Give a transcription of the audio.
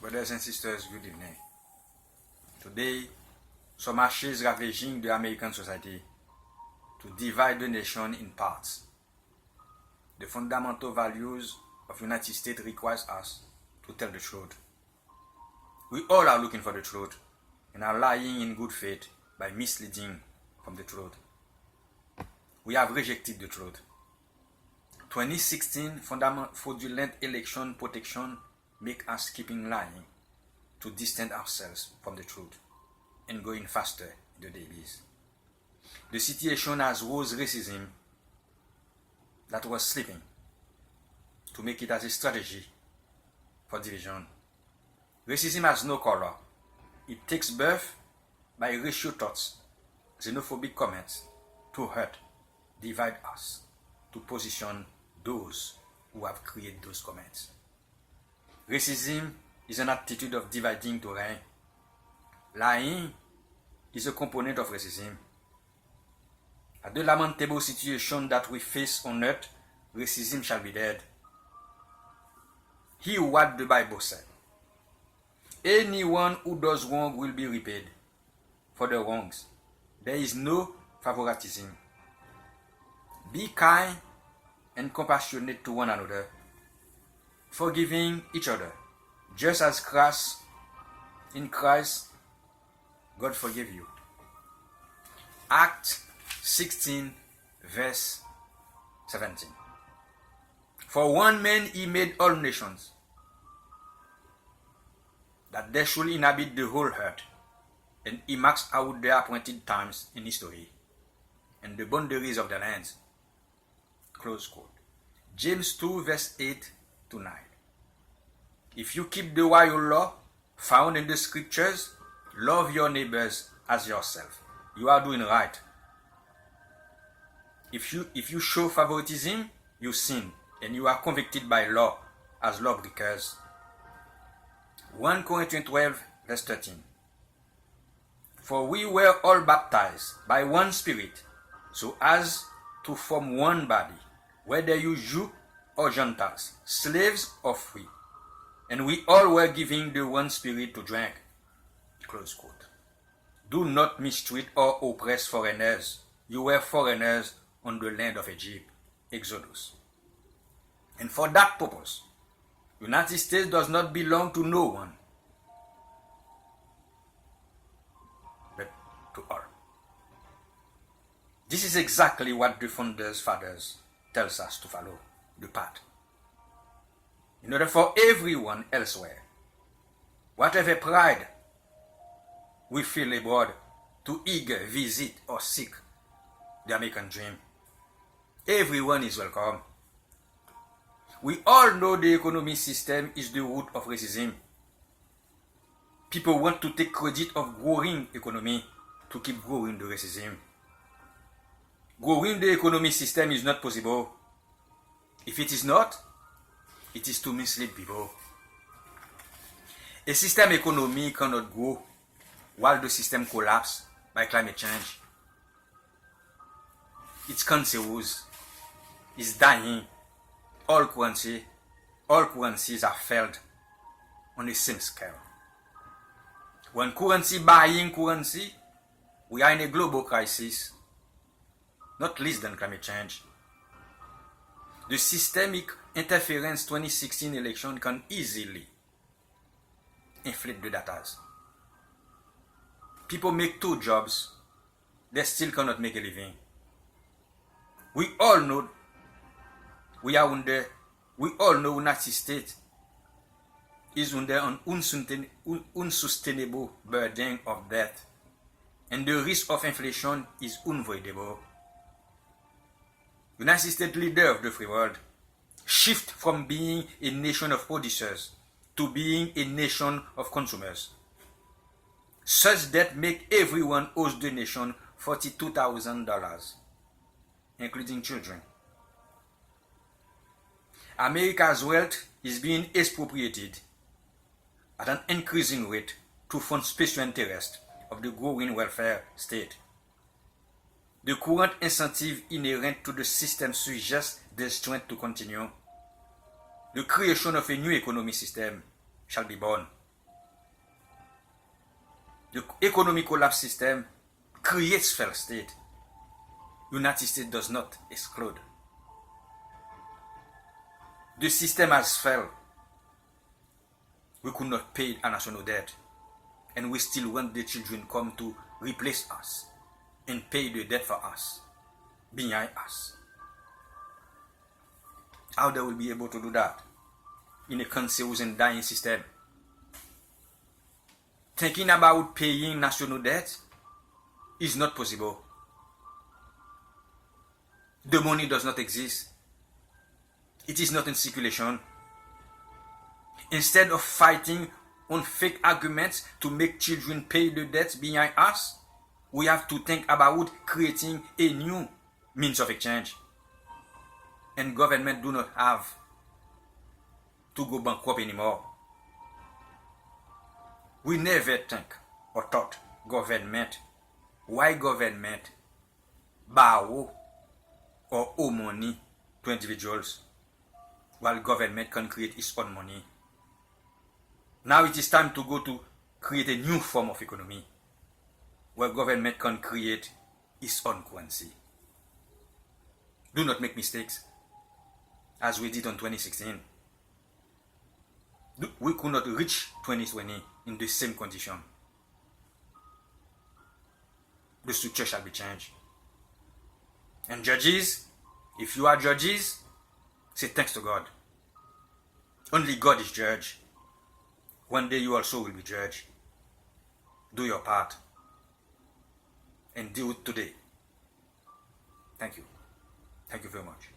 Brothers and sisters, good evening. Today, some ashes ravaging the American society to divide the nation in parts. The fundamental values of the United States requires us to tell the truth. We all are looking for the truth and are lying in good faith by misleading from the truth. We have rejected the truth. 2016 fraudulent election protection make us keeping lying to distance ourselves from the truth and going faster in the days. The situation has rose racism that was sleeping to make it as a strategy for division. Racism has no color. It takes birth by racial thoughts, xenophobic comments to hurt, divide us, to position those who have created those comments. Racism is an attitude of dividing to reign. Lying is a component of racism. At the lamentable situation that we face on earth, racism shall be dead. Hear what the Bible said. Anyone who does wrong will be repaid for the wrongs. There is no favoritism. Be kind and compassionate to one another, forgiving each other, just as in Christ, God forgave you. Acts 16, verse 17. For one man he made all nations, that they should inhabit the whole earth, and he marks out their appointed times in history, and the boundaries of the lands. Close quote. James 2, verse 8 to 9. If you keep the royal law found in the scriptures, love your neighbors as yourself, you are doing right. If you show favoritism, you sin, and you are convicted by law as lawbreakers. 1 Corinthians 12, verse 13. For we were all baptized by one Spirit, so as to form one body, whether you Jew or Gentiles, slaves or free, and we all were given the one Spirit to drink. Close quote. Do not mistreat or oppress foreigners. You were foreigners on the land of Egypt. Exodus. And for that purpose, United States does not belong to no one, but to all. This is exactly what the founders' fathers tells us to follow, the path. In order for everyone elsewhere, whatever pride we feel abroad, to eager visit or seek the American dream, everyone is welcome. We all know the economic system is the root of racism. People want to take credit of growing economy to keep growing the racism. Growing the economic system is not possible. If it is not, it is to mislead people. A system economy cannot grow while the system collapses by climate change. It's cancerous, it's dying. All currencies are failed on the same scale. When currency buying currency, we are in a global crisis, not less than climate change. The systemic interference 2016 election can easily inflate the data. People make 2 jobs, they still cannot make a living. We all know United States is under an unsustainable burden of debt, and the risk of inflation is unavoidable. United States, leader of the free world, shift from being a nation of producers to being a nation of consumers. Such debt make everyone owes the nation $42,000, including children. America's wealth is being expropriated at an increasing rate to fund special interest of the growing welfare state. The current incentive inherent to the system suggests the strength to continue. The creation of a new economic system shall be born The economic collapse system creates failed state. United States does not exclude. The system has failed. We could not pay our national debt. And we still want the children come to replace us and pay the debt for us, behind us. How they will be able to do that in a confused and dying system? Thinking about paying national debt is not possible. The money does not exist. It is not in circulation. Instead of fighting on fake arguments to make children pay the debts behind us, we have to think about creating a new means of exchange. And government do not have to go bankrupt anymore. We never think or thought government, why government borrow or owe money to individuals while government can create its own money. Now it is time to go to create a new form of economy where government can create its own currency. Do not make mistakes as we did in 2016. We could not reach 2020 in the same condition. The structure shall be changed. And judges, if you are judges, say thanks to God. Only God is judge. One day you also will be judged. Do your part. And do it today. Thank you. Thank you very much.